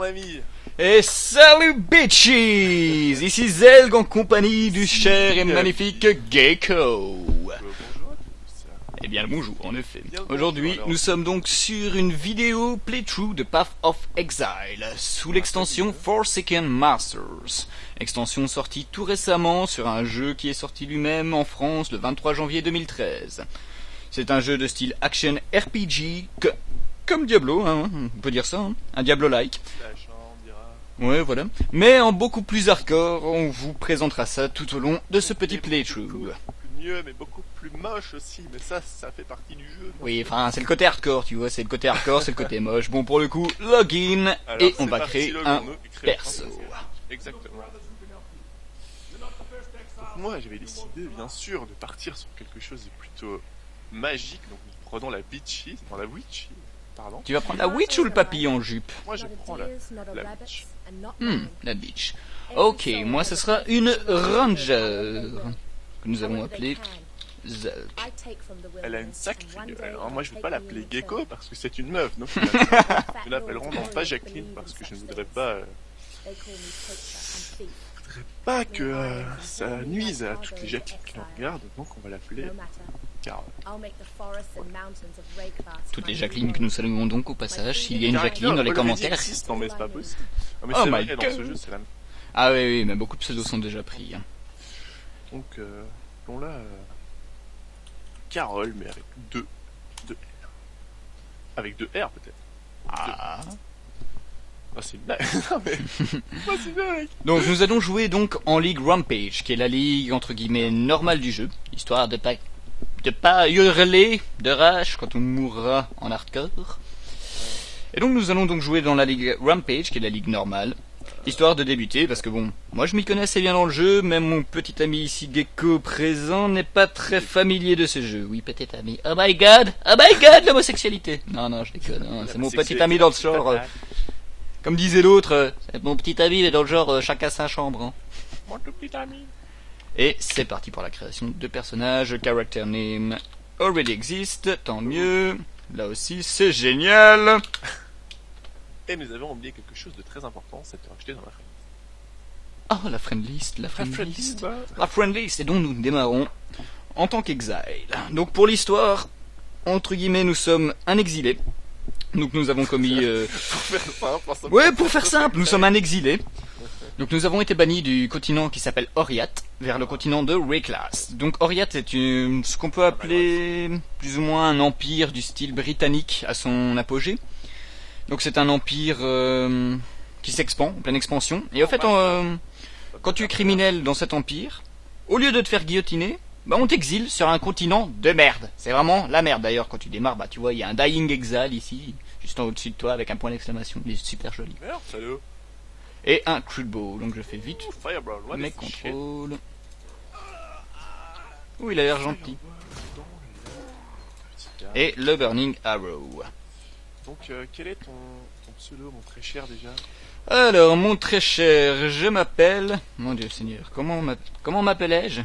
ami. Et salut bitches! Ici Zelg en compagnie du cher et magnifique Gecko. Bonjour à tous. Eh bien le bonjour en effet. Bien le bonjour, Aujourd'hui alors. nous sommes donc sur une vidéo playthrough de Path of Exile sous l'extension Forsaken Masters. Extension sortie tout récemment sur un jeu qui est sorti lui-même en France le 23 janvier 2013. C'est un jeu de style action RPG comme Diablo, hein, on peut dire ça, hein, un Diablo-like. Slash, on dira. Ouais, voilà. Mais en beaucoup plus hardcore, on vous présentera ça tout au long de ce petit playthrough. Beaucoup mieux, mais beaucoup plus moche aussi. Mais ça fait partie du jeu. Oui, enfin, c'est le côté hardcore, tu vois, c'est le côté hardcore, c'est le côté moche. Bon, pour le coup, login, Alors, et on c'est va parti, créer logons, un nous, et créer perso. Exactement. Moi, j'avais décidé, bien sûr, de partir sur quelque chose de plutôt magique. Donc, nous prenons la Witchy, dans la Witchy, pardon. Tu vas prendre la witch ou le papillon en jupe? Moi, je prends la Witch. La bitch. Ok, moi ce sera une ranger, que nous allons appeler Zelk. Elle a une sacrée gueule. Alors, moi, je vais pas l'appeler Gecko parce que c'est une meuf. Donc, nous l'appellerons non pas Jacqueline parce que je ne voudrais pas que ça nuise à toutes les Jacqueline qui nous regardent. Donc, on va l'appeler Carole. Toutes les Jacqueline que nous saluons donc au passage. S'il y a une Jacqueline dans les commentaires. Existe, non, mais c'est pas possible. Ah, mais Oh c'est my vrai, dans God. ce jeu, c'est la même. Ah oui, mais beaucoup de pseudos sont déjà pris. Hein. Donc, on l'a Carole, mais avec deux R. Avec deux R, peut-être. Ah. Ah, c'est une blague. Non, mais. Oh, c'est une blague. Donc nous allons jouer donc en Ligue Rampage, qui est la ligue entre guillemets normale du jeu, histoire de pas hurler de rage quand on mourra en hardcore. Et donc nous allons donc jouer dans la Ligue Rampage, qui est la ligue normale, histoire de débuter, parce que bon, moi je m'y connais assez bien dans le jeu, même mon petit ami ici Gecko présent n'est pas très familier de ce jeu. Oui, petit ami. Oh my god, l'homosexualité. Non, je déconne, hein, c'est mon petit ami dans le genre. Comme disait l'autre, c'est mon petit ami, mais dans le genre chacun sa chambre. Hein. Mon tout petit ami. Et c'est parti pour la création de personnages. Character name already exist, tant mieux. Là aussi, c'est génial. Et nous avons oublié quelque chose de très important, c'est de rajouter dans la friend. Oh, la friend list, la friend friend list. list, bah. La friend list. Et donc nous démarrons en tant qu'exile. Donc pour l'histoire, entre guillemets, nous sommes un exilé. Donc nous avons commis... pour faire simple, nous sommes un exilé. Donc nous avons été bannis du continent qui s'appelle Oriat vers le continent de Rayclass. Donc Oriat est ce qu'on peut appeler plus ou moins un empire du style britannique à son apogée. Donc c'est un empire qui s'expand, en pleine expansion. Et en fait, quand tu es criminel dans cet empire, au lieu de te faire guillotiner, bah on t'exile sur un continent de merde. C'est vraiment la merde. D'ailleurs, quand tu démarres, bah tu vois, il y a un Dying Exile ici, juste en au-dessus de toi, avec un point d'exclamation. Il est super joli. Merde, salut. Et un Crude donc je fais vite Fireball, what mes is this shit? contrôles. Ouh, il a l'air gentil. Et le Burning Arrow. Donc, quel est ton pseudo, mon très cher, déjà? Alors, mon très cher, je m'appelle... Mon Dieu Seigneur, comment m'appelais-je?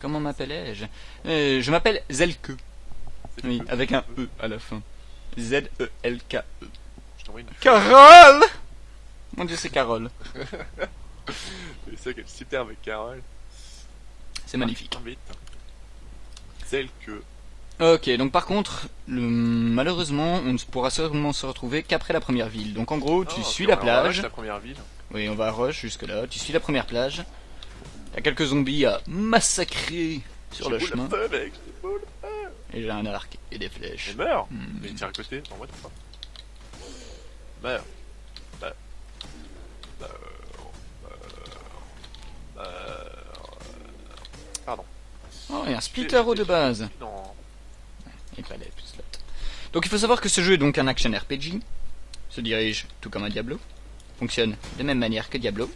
Je m'appelle Zelke. Oui, avec un E à la fin. Z-E-L-K-E. Je t'envoie une Carole! Mon Dieu, c'est Carole. C'est ça qui est super avec Carole. C'est magnifique. Vite. Celle que... Ok, donc par contre, malheureusement, on ne pourra seulement se retrouver qu'après la première ville. Donc en gros, tu suis la plage. La première ville. Oui, on va rush jusque là. Tu suis la première plage. T'as quelques zombies à massacrer sur le chemin. Et j'ai un arc et des flèches. Et meurs. Mais tire à côté. En vrai, pas. Meurs. Pardon. Oh, il y a un split arrow de base. Non. Et pas des plus slots. Donc il faut savoir que ce jeu est donc un action RPG. Se dirige tout comme un Diablo. Fonctionne de même manière que Diablo.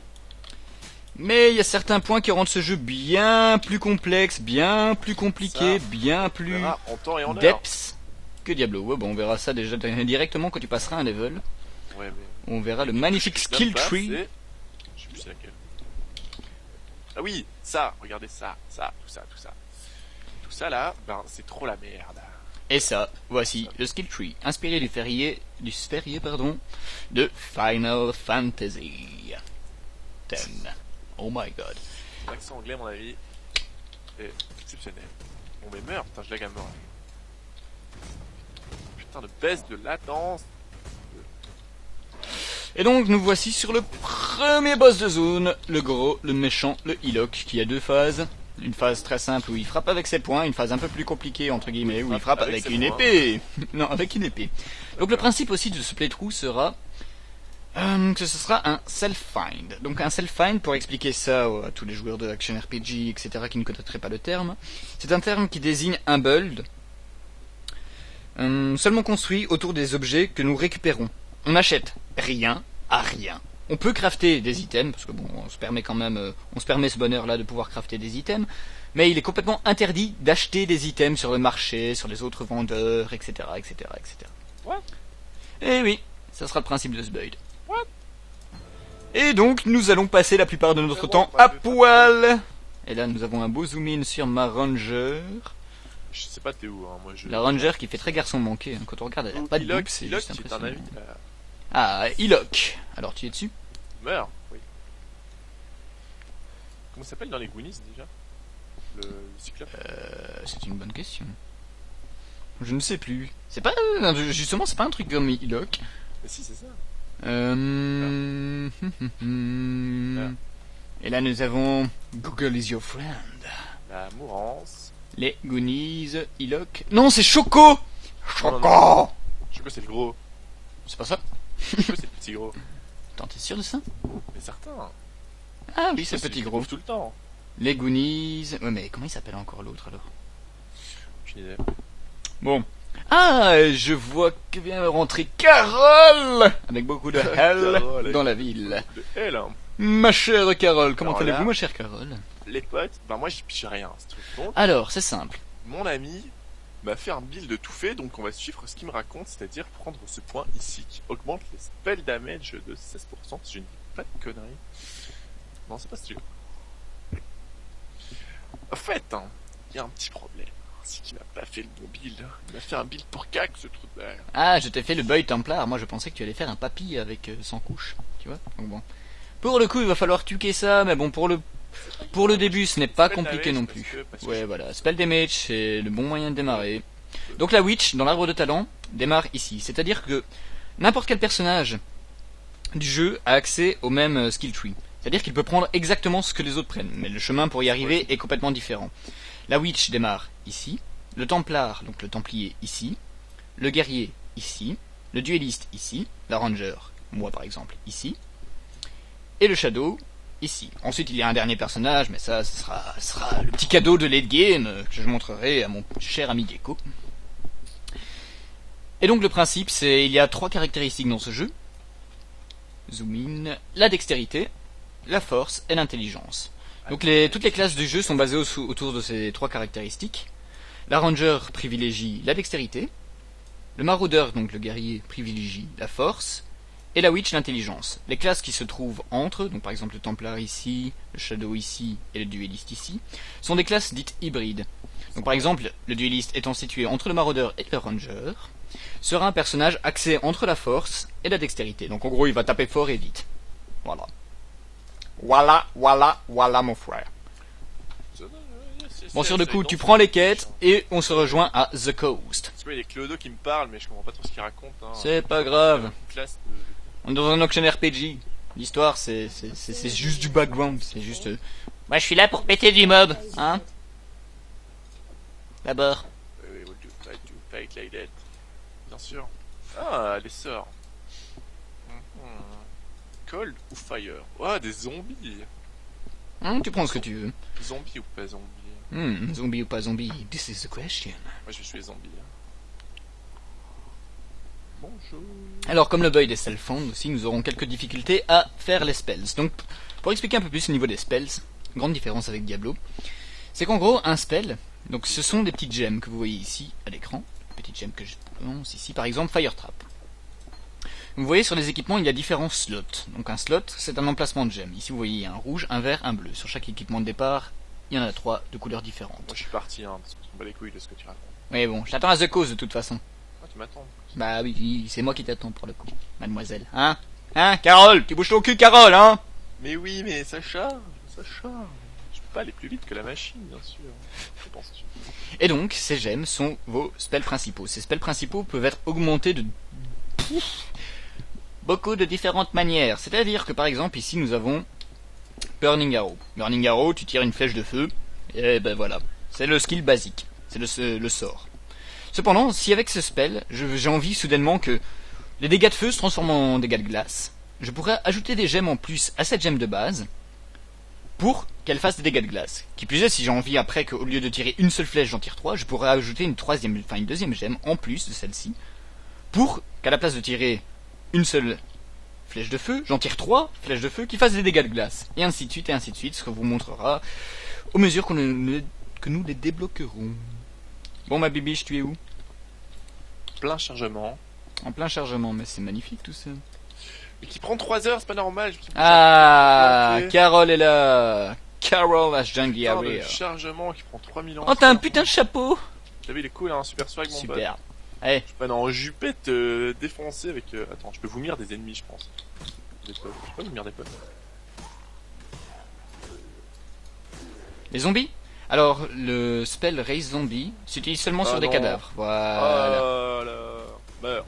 Mais il y a certains points qui rendent ce jeu bien plus complexe, bien plus compliqué, bien plus en temps et en heure. depth que Diablo. Ouais, bon, on verra ça déjà directement quand tu passeras un level. Ouais, mais... On verra le magnifique skill tree. Je sais plus c'est laquelle. Ah oui, ça, regardez ça, tout ça là, ben c'est trop la merde. Et ça, voici le skill tree, inspiré du sphérié de Final Fantasy X. Oh my god. L'accent anglais, à mon avis, est exceptionnel. Bon mais meurs, putain, je lag à mort. Putain, de baisse de latence. Et donc nous voici sur le premier boss de zone, le gros, le méchant, le Hillock, qui a deux phases. Une phase très simple où il frappe avec ses poings, une phase un peu plus compliquée entre guillemets où il frappe avec une épée. Non, avec une épée. Donc le principe aussi de ce playthrough sera que ce sera un self-find. Donc un self-find, pour expliquer ça à tous les joueurs de action RPG, etc. qui ne connaîtraient pas le terme, c'est un terme qui désigne un build seulement construit autour des objets que nous récupérons. On n'achète rien à rien. On peut crafter des items, parce que bon, on se permet quand même, on se permet ce bonheur-là de pouvoir crafter des items, mais il est complètement interdit d'acheter des items sur le marché, sur les autres vendeurs, etc., etc., etc. What? Et oui, ça sera le principe de ce build. What? Et donc, nous allons passer la plupart de notre temps à poil. Et là, nous avons un beau zoom-in sur ma ranger. Je sais pas t'es où, hein, moi je... La ranger qui fait très garçon manqué, hein. Quand on regarde, elle a pas de boucle, c'est juste impressionnant. Un avis, Ah, Hillock. Alors, tu es dessus? Meurt, oui. Comment ça s'appelle dans les Goonies déjà? Le cyclope? C'est une bonne question. Je ne sais plus. C'est pas... justement, c'est pas un truc comme Hillock. Mais si, c'est ça. Et là, nous avons Google is your friend. La mourance. Les Goonies, Hillock... Non, c'est Choco! Choco! Non. Choco, c'est le gros. C'est pas ça? Choco, c'est le petit gros. Attends, t'es sûr de ça? Mais certain. Ah oui, c'est le petit gros. Tout le temps. Les Goonies... Ouais, mais comment il s'appelle encore l'autre, alors? Aucune idée. Bon. Ah, je vois que vient rentrer Carole! Avec beaucoup de L dans la ville. De L, hein. Ma chère Carole, comment Alors allez-vous, là, ma chère Carole? Les potes, bah moi j'y piche rien, ce truc. Donc, Alors, c'est simple. mon ami m'a fait un build de tout fait, donc on va suivre ce qu'il me raconte, c'est-à-dire prendre ce point ici qui augmente les spell damage de 16%, si je ne dis pas de conneries. Non, c'est pas ce truc. En fait, hein, il y a un petit problème. C'est qu'il m'a pas fait le bon build. Il m'a fait un build pour cac, ce truc là. Ah, je t'ai fait le boy Templar. Moi, je pensais que tu allais faire un papy avec 100 couches. Tu vois? Donc bon. Pour le coup, il va falloir tuer ça, mais bon, pour le début, ce n'est pas compliqué non plus. Ouais, voilà. Spell damage, c'est le bon moyen de démarrer. Donc la witch, dans l'arbre de talent, démarre ici. C'est-à-dire que n'importe quel personnage du jeu a accès au même skill tree. C'est-à-dire qu'il peut prendre exactement ce que les autres prennent, mais le chemin pour y arriver est complètement différent. La witch démarre ici, le templar, donc le templier ici, le guerrier ici, le dueliste ici, la ranger, moi par exemple, ici, et le shadow ici. Ensuite il y a un dernier personnage, mais ça ce sera le petit cadeau de late game que je montrerai à mon cher ami Gecko. Et donc le principe c'est, il y a 3 caractéristiques dans ce jeu. Zoom in, la dextérité, la force et l'intelligence. Donc toutes les classes du jeu sont basées autour de ces 3 caractéristiques. La ranger privilégie la dextérité, le maraudeur, donc le guerrier, privilégie la force, et la witch l'intelligence. Les classes qui se trouvent entre, donc par exemple le templar ici, le shadow ici et le dueliste ici, sont des classes dites hybrides. Donc par exemple, le dueliste étant situé entre le maraudeur et le ranger, sera un personnage axé entre la force et la dextérité. Donc en gros il va taper fort et vite. Voilà. Voilà mon frère. Bon, sur le coup, tu prends les quêtes et on se rejoint à The Coast. C'est quoi, il y a Clodo qui me parle, mais je comprends pas trop ce qu'il raconte. Hein. C'est pas grave. Classe On est dans un action RPG. L'histoire, c'est juste du background. C'est juste. Moi, je suis là pour péter du mob, hein. D'abord. Oui, would you fight like that? Bien sûr. Ah, les sorts. Cold ou fire? Oh, des zombies. Tu prends ce que tu veux. Zombie ou pas zombie? Zombie ou pas zombie? This is the question. Moi, je suis les zombies. Bonjour. Alors, comme le build est self-found aussi, nous aurons quelques difficultés à faire les spells. Donc, pour expliquer un peu plus au niveau des spells, grande différence avec Diablo, c'est qu'en gros, un spell, donc ce sont des petites gemmes que vous voyez ici à l'écran, petites gemmes que je prononce ici, par exemple Fire Trap. Vous voyez sur les équipements il y a différents slots. Donc un slot c'est un emplacement de gemmes. Ici vous voyez il y a un rouge, un vert, un bleu. Sur chaque équipement de départ il y en a 3 de couleurs différentes. Moi je suis parti hein, parce que je me bats les couilles de ce que tu racontes. Oui, bon, je t'attends à The Cause de toute façon. Ah, tu m'attends. Bah oui, c'est moi qui t'attends pour le coup, mademoiselle. Hein? Hein, Carole? Tu bouges ton cul, Carole, hein? Mais oui, mais ça charge, ça charge. Je peux pas aller plus vite que la machine, bien sûr. Que penses-tu? Et donc, ces gemmes sont vos spells principaux. Ces spells principaux peuvent être augmentés de beaucoup de différentes manières. C'est-à-dire que par exemple, ici nous avons Burning Arrow. Burning Arrow, tu tires une flèche de feu, et ben voilà. C'est le skill basique. C'est le sort. Cependant, si avec ce spell, j'ai envie soudainement que les dégâts de feu se transforment en dégâts de glace, je pourrais ajouter des gemmes en plus à cette gemme de base pour qu'elle fasse des dégâts de glace. Qui plus est, si j'ai envie après qu'au lieu de tirer une seule flèche, j'en tire 3, je pourrais ajouter une deuxième gemme en plus de celle-ci pour qu'à la place de tirer une seule flèche de feu, j'en tire 3 flèches de feu qui fassent des dégâts de glace. Et ainsi de suite, ce que vous montrera au mesure que nous les débloquerons. Bon, ma bibiche, tu es où? Plein chargement. En plein chargement, mais c'est magnifique tout ça. Mais qui prend 3 heures, c'est pas normal. Ah, Carole est là. Carole Ashjangi Area. Chargement qui prend 3000 ans. Oh, t'as un putain de chapeau. T'as vu, il est cool, hein, super swag, mon pote. Super. Allez. Je peux en jupette défoncer avec... Attends, je peux vomir des ennemis, je pense. Des potes. Je peux pas vomir des potes. Les zombies? Alors, le spell Raise Zombie s'utilise seulement sur des cadavres. Voilà. Oh là. Meurs.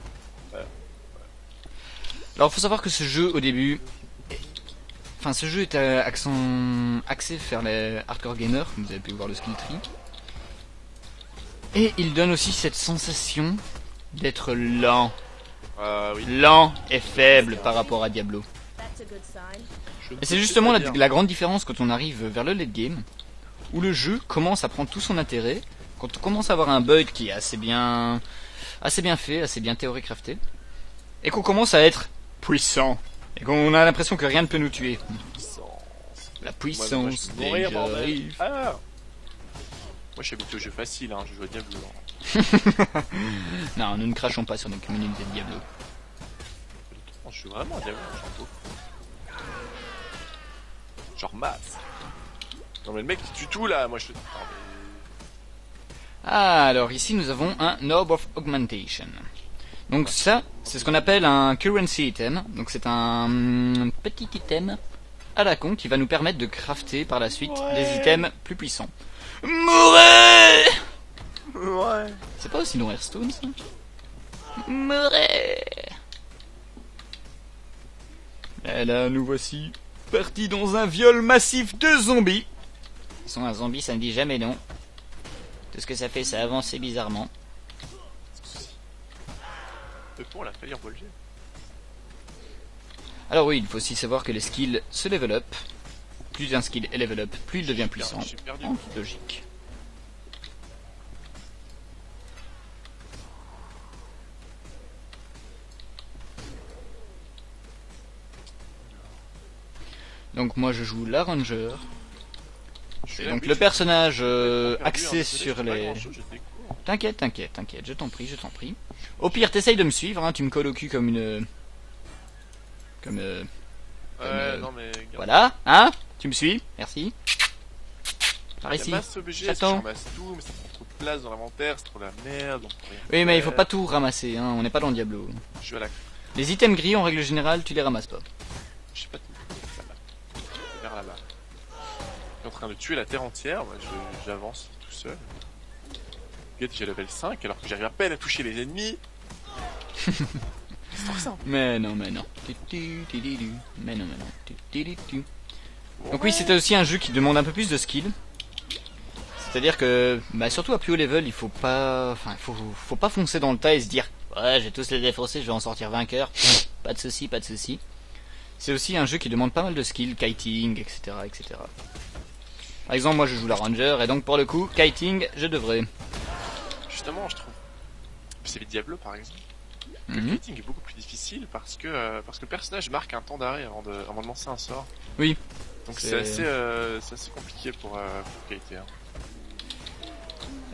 Alors, faut savoir que ce jeu, au début... Enfin, ce jeu est axé vers les hardcore gamers, comme vous avez pu voir le skill tree. Et il donne aussi cette sensation d'être lent. Oui. Lent et faible par rapport à Diablo. Et c'est justement la grande différence quand on arrive vers le late game, où le jeu commence à prendre tout son intérêt, quand on commence à avoir un build qui est assez bien fait, assez bien théorie-crafté, et qu'on commence à être puissant, et qu'on a l'impression que rien ne peut nous tuer. La puissance des j'arrive. Moi je suis habitué aux jeux faciles, hein, je joue à Diablo. Hein. Non, nous ne crachons pas sur nos communautés de Diablo. Je suis vraiment à Diablo, genre masse. Non mais le mec qui tue tout là, moi je... Ah, alors ici nous avons un Orb of Augmentation. Donc ça, c'est ce qu'on appelle un currency item. Donc c'est un petit item à la con qui va nous permettre de crafter par la suite des items plus puissants. Mourez! Ouais. C'est pas aussi long Hearthstone ça? Mourez! Et là nous voici partis dans un viol massif de zombies. Sans un zombie ça ne dit jamais non. Tout ce que ça fait, ça avance bizarrement. On l'a failli envoler. Alors oui, il faut aussi savoir que les skills se level up. Plus un skill est level up, plus il devient puissant. En toute logique. Donc moi je joue la ranger. Et donc le personnage axé sur les... T'inquiète, je t'en prie. Au pire, t'essayes de me suivre, hein, tu me colles au cul comme une... non mais... Voilà, hein? Tu me suis? Merci. Par ici. J'attends. Je ramasse tout, mais ça prend trop de place dans l'inventaire, c'est trop la merde. Oui, mais il faut pas tout ramasser, hein, on n'est pas dans Diablo. Je vais à la... Les items gris, en règle générale, tu les ramasses pas. Je sais pas tout. Vers là-bas. Je suis en train de tuer la terre entière, moi j'avance tout seul. Regarde, j'ai level 5 alors que j'arrive à peine à toucher les ennemis. C'est trop simple. Mais non. Donc oui, c'était aussi un jeu qui demande un peu plus de skill. C'est-à-dire que, surtout à plus haut level, il faut pas, faut pas foncer dans le tas et se dire, ouais, je vais tous les défoncer, je vais en sortir vainqueur. Pas de souci. C'est aussi un jeu qui demande pas mal de skill, kiting, etc. Par exemple, moi je joue la ranger et donc pour le coup, kiting, je devrais. Justement, je trouve, c'est les Diablo par exemple. Le kiting est beaucoup plus difficile parce que le personnage marque un temps d'arrêt avant de lancer un sort. Oui. Donc c'est assez compliqué pour kiter. Hein.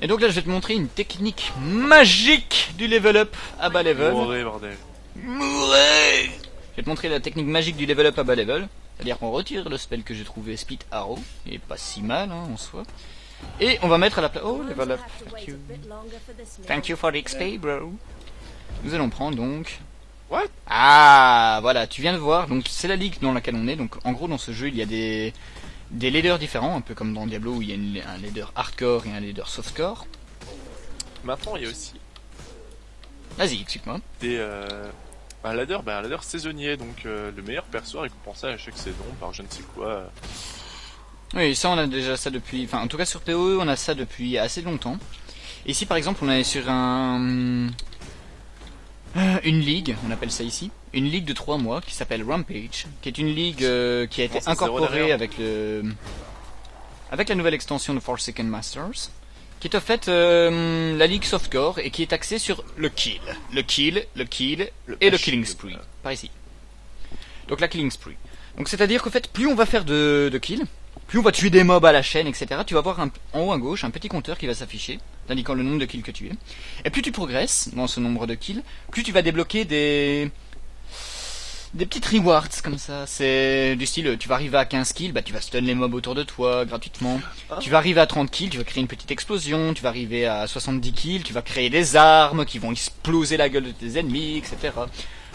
Et donc là je vais te montrer une technique magique du level up à bas level. Mourez, bordel. Mourez! Je vais te montrer la technique magique du level up à bas level. C'est-à-dire qu'on retire le spell que j'ai trouvé, Split Arrow, et pas si mal hein, en soi. Et on va mettre à la place... Oh, level up. Thank you for the XP, bro. Nous allons prendre donc... What? Ah, voilà, tu viens de voir. Donc c'est la ligue dans laquelle on est. Donc en gros dans ce jeu il y a des leaders différents, un peu comme dans Diablo où il y a un leader hardcore et un leader softcore. Maintenant il y a aussi Vas-y, explique-moi. Un ladder saisonnier, donc le meilleur perso récompensé à chaque saison par je ne sais quoi. Oui, ça on a déjà ça depuis... Enfin en tout cas sur PoE on a ça depuis assez longtemps. Et ici par exemple on est sur une ligue, on appelle ça ici, une ligue de 3 mois qui s'appelle Rampage, qui est une ligue qui a été incorporée avec la nouvelle extension de Forsaken Masters, qui est en fait la ligue softcore et qui est axée sur le kill et le killing spree, par ici. Donc la killing spree. Donc c'est-à-dire qu'en fait plus on va faire de kills, plus on va tuer des mobs à la chaîne, etc. Tu vas voir en haut à gauche un petit compteur qui va s'afficher, indiquant le nombre de kills que tu es. Et plus tu progresses dans ce nombre de kills, plus tu vas débloquer des petites rewards comme ça. C'est du style, tu vas arriver à 15 kills, bah tu vas stun les mobs autour de toi gratuitement. Tu vas arriver à 30 kills, tu vas créer une petite explosion. Tu vas arriver à 70 kills, tu vas créer des armes qui vont exploser la gueule de tes ennemis, etc.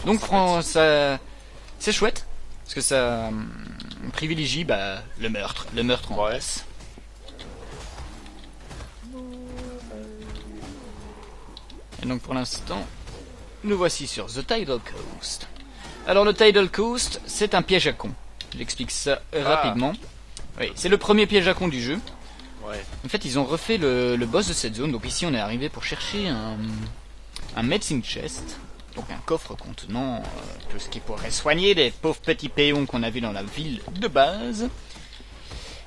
Donc ça, c'est chouette. Parce que ça privilégie le meurtre en masse. Et donc pour l'instant, nous voici sur The Tidal Coast. Alors le Tidal Coast, c'est un piège à con. J'explique ça rapidement. Oui, c'est le premier piège à con du jeu. Ouais. En fait, ils ont refait le boss de cette zone. Donc ici, on est arrivé pour chercher un medicine chest. Donc un coffre contenant tout ce qui pourrait soigner les pauvres petits péons qu'on a vus dans la ville de base.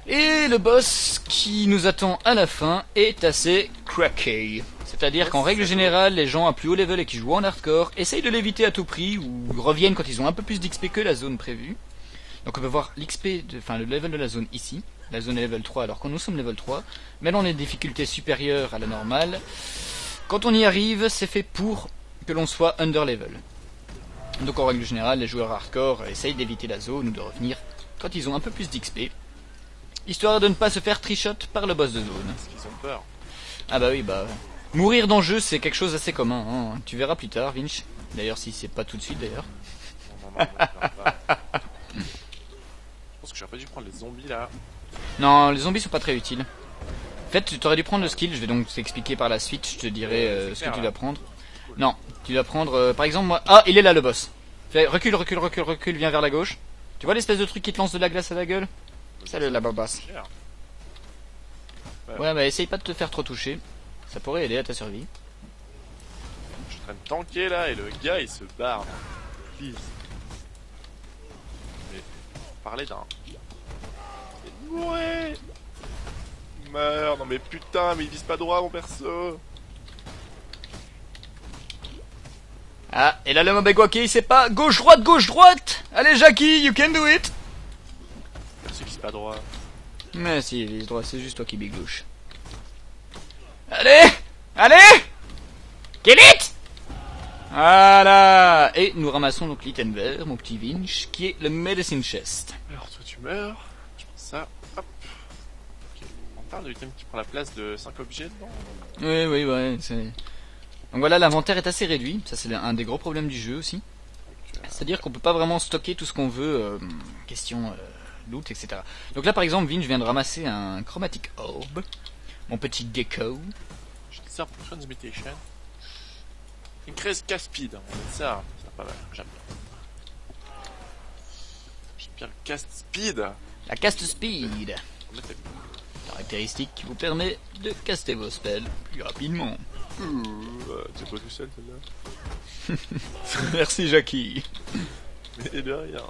Et le boss qui nous attend à la fin est assez craqué. C'est-à-dire qu'en règle générale, les gens à plus haut level et qui jouent en hardcore essayent de l'éviter à tout prix ou reviennent quand ils ont un peu plus d'XP que la zone prévue. Donc on peut voir le level de la zone ici. La zone est level 3 alors que nous sommes level 3. Mais là on est de difficulté supérieure à la normale. Quand on y arrive, c'est fait pour que l'on soit under level. Donc en règle générale, les joueurs hardcore essayent d'éviter la zone ou de revenir quand ils ont un peu plus d'XP, histoire de ne pas se faire trichot par le boss de zone. Parce qu'ils ont peur. Ah bah oui, mourir dans le jeu c'est quelque chose d'assez commun, hein. Tu verras plus tard, Vinch. D'ailleurs si c'est pas tout de suite d'ailleurs. Non. Je pense que j'aurais pas dû prendre les zombies là. Non, les zombies sont pas très utiles. En fait, tu aurais dû prendre le skill, je vais donc t'expliquer par la suite, je te dirai ce que tu dois prendre. Non, tu dois prendre, par exemple, moi... Ah, il est là le boss. Recule, viens vers la gauche. Tu vois l'espèce de truc qui te lance de la glace à la gueule? Salut la barbasse. Ouais, bah essaye pas de te faire trop toucher. Ça pourrait aider à ta survie. Je suis en train de tanker là et le gars il se barre. Please. Mais parler d'un... Ouais. Meurs, non mais putain, mais il vise pas droit mon perso. Ah, et là le mob est guaqué, il sait pas. Gauche, droite. Allez Jackie, you can do it. Perso qui vise pas droit. Mais si, il vise droit, c'est juste toi qui biglouche. Allez, kill it. Voilà. Et nous ramassons donc l'item vert, mon petit Vinch, qui est le medicine chest. Alors toi tu meurs, je prends ça, hop. Okay. On parle de l'item qui prend la place de 5 objets dedans. Oui, ouais, c'est... Donc voilà, l'inventaire est assez réduit, ça c'est un des gros problèmes du jeu aussi. C'est-à-dire qu'on peut pas vraiment stocker tout ce qu'on veut, question loot, etc. Donc là par exemple, Vin, je viens de ramasser un chromatic orb, mon petit gecko. Je dis ça pour transmutation. Increase cast speed, on dit ça, c'est pas mal, j'aime bien. J'aime bien le cast speed. La cast speed, caractéristique qui vous permet de caster vos spells plus rapidement. C'est pas tout seul celle-là. Merci Jackie. Mais de rien.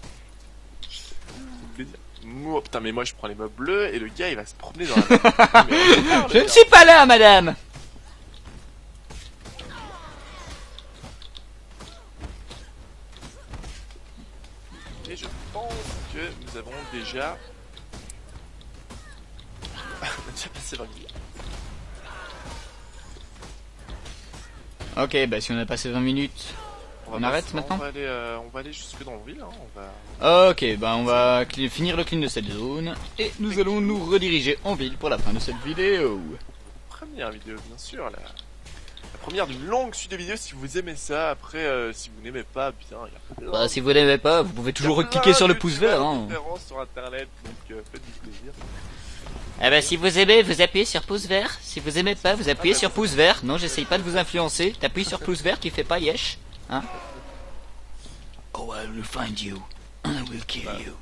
Oh, putain mais moi je prends les mobs bleus et le gars il va se promener dans la... Je ne suis pas là madame. Et je pense que nous avons déjà... On a déjà passé 20 minutes. Ok, bah si on a passé 20 minutes, On arrête maintenant? On va aller jusque dans le ville, hein. On va... Ok, bah on va finir le clean de cette zone. Et nous allons nous rediriger en ville pour la fin de cette vidéo. Première vidéo, bien sûr, la première d'une longue suite de vidéos si vous aimez ça. Après, si vous n'aimez pas, bien, il y a Bah si vous n'aimez pas, vous pouvez toujours cliquer sur le pouce vert, hein. sur internet, donc faites-vous plaisir. Eh ben si vous aimez, vous appuyez sur pouce vert. Si vous aimez pas, vous appuyez sur pouce vert. Non, j'essaye pas de vous influencer. T'appuies sur pouce vert, tu fais pas yesh. Hein? Oh, I will find you. I will kill you.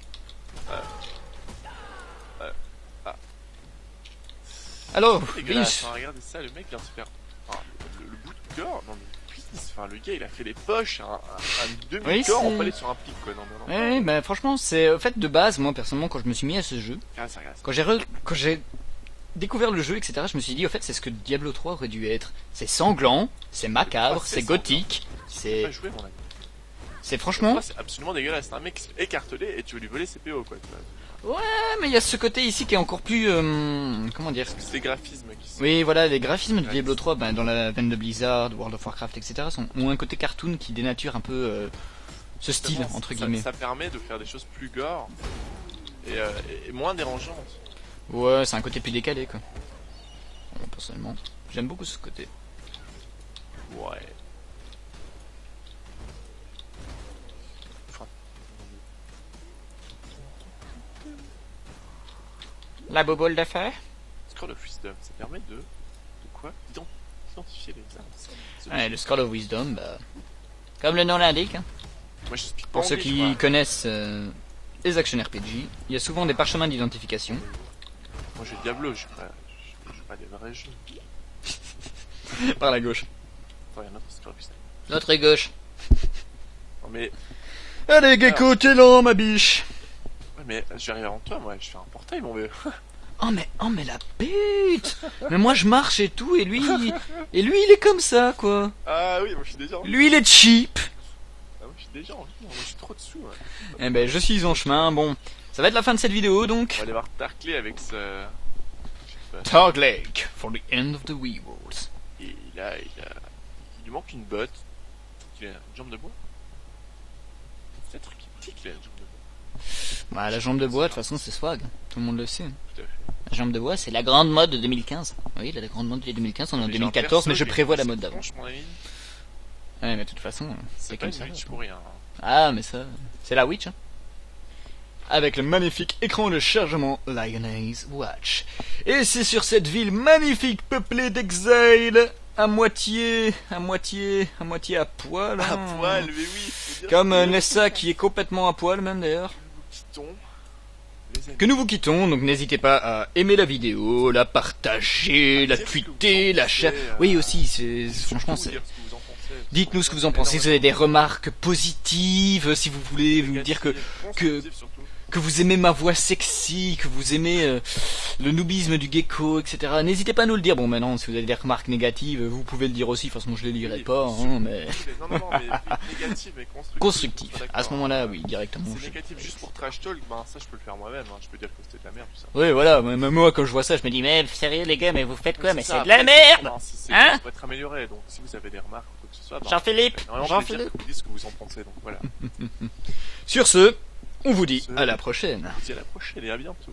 Alors, Vince. Regardez ça, le mec vient de se faire... Enfin, le bout de corps, non mais... Enfin, le gars, il a fait les poches, un demi-corps empalé sur un pic, quoi. Non. Ouais, bah franchement, c'est... En fait, de base, moi, personnellement, quand je me suis mis à ce jeu... Quand j'ai découvert le jeu, etc., je me suis dit, au fait, c'est ce que Diablo 3 aurait dû être. C'est sanglant, c'est macabre, c'est gothique, c'est... C'est franchement... C'est absolument dégueulasse, c'est un mec écartelé et tu veux lui voler ses PO, quoi. Ouais, mais il y a ce côté ici qui est encore plus... comment dire? C'est les graphismes qui sont... Oui, voilà, les graphismes de Diablo 3, ben, dans la veine de Blizzard, World of Warcraft, etc., ont un côté cartoon qui dénature un peu ce style, entre guillemets. Ça permet de faire des choses plus gore et moins dérangeantes. Ouais, c'est un côté plus décalé, quoi. Bon, personnellement, j'aime beaucoup ce côté. Ouais. La bobole d'affaires. Scroll of Wisdom, ça permet de quoi? D'identifier les armes. Ouais, le Scroll of Wisdom, bah, comme le nom l'indique, hein. Moi, je suis pour ceux qui connaissent les action RPG, il y a souvent des parchemins d'identification. Moi j'ai Diablo, je joue pas des vrais jeux. Par la gauche. Attends, il y a un autre Scroll of Wisdom. L'autre est gauche. Non mais... Allez Gecko, t'es lent ma biche. Ouais mais je vais arriver avant toi, moi je fais un portail mon vieux. Oh mais la pute. Mais moi je marche et tout et lui il est comme ça quoi. Ah oui, moi je suis déjà en... Lui il est cheap. Ah, moi je suis déjà en vie, moi je suis trop dessous. Ouais. Eh ben je suis en chemin, bon. Ça va être la fin de cette vidéo donc. On va aller voir Tarkley avec ce... Tarkley for the end of the Weeworlds. Et il lui manque une botte. Il a une jambe de bois. C'est un truc qui tique là, la jambe de bois. Bah la jambe de bois de toute façon c'est swag, tout le monde le sait. Tout à fait. La jambe de bois c'est la grande mode de 2015. Oui, la grande mode de 2015, on est en 2014 mais je prévois la mode d'avant. Ouais mais de toute façon c'est comme ça. Pour rien. Ah mais ça, c'est la Witch hein. Avec le magnifique écran de chargement Lioness Watch. Et c'est sur cette ville magnifique peuplée d'exil, à moitié à poil. À poil, mais oui. Comme Nessa qui est complètement à poil même d'ailleurs. Que nous vous quittons, donc n'hésitez pas à aimer la vidéo, la partager, la tweeter, la share. Oui aussi, c'est franchement c'est... Dites-nous ce que vous en pensez, si vous avez des remarques positives, si vous voulez vous dire que vous aimez ma voix sexy, que vous aimez le noobisme du gecko, etc. N'hésitez pas à nous le dire. Bon, maintenant, si vous avez des remarques négatives, vous pouvez le dire aussi. De toute façon, je les lirai pas, hein, mais... Non, mais négatif mais constructif. Constructif. À ce moment-là, oui, directement. C'est négatif juste pour trash talk, ben ça, je peux le faire moi-même. Hein. Je peux dire que c'était de la merde, tout ça. Oui, voilà. Même moi, quand je vois ça, je me dis, mais sérieux, les gars, mais vous faites quoi? Mais c'est de la merde! Hein? Ça peut être amélioré, donc si vous avez des remarques ou quoi que ce soit... Jean-Philippe! Vous dites ce que vous en pensez, donc voilà. Sur ce... On vous dit à la prochaine. On vous dit à la prochaine et à bientôt.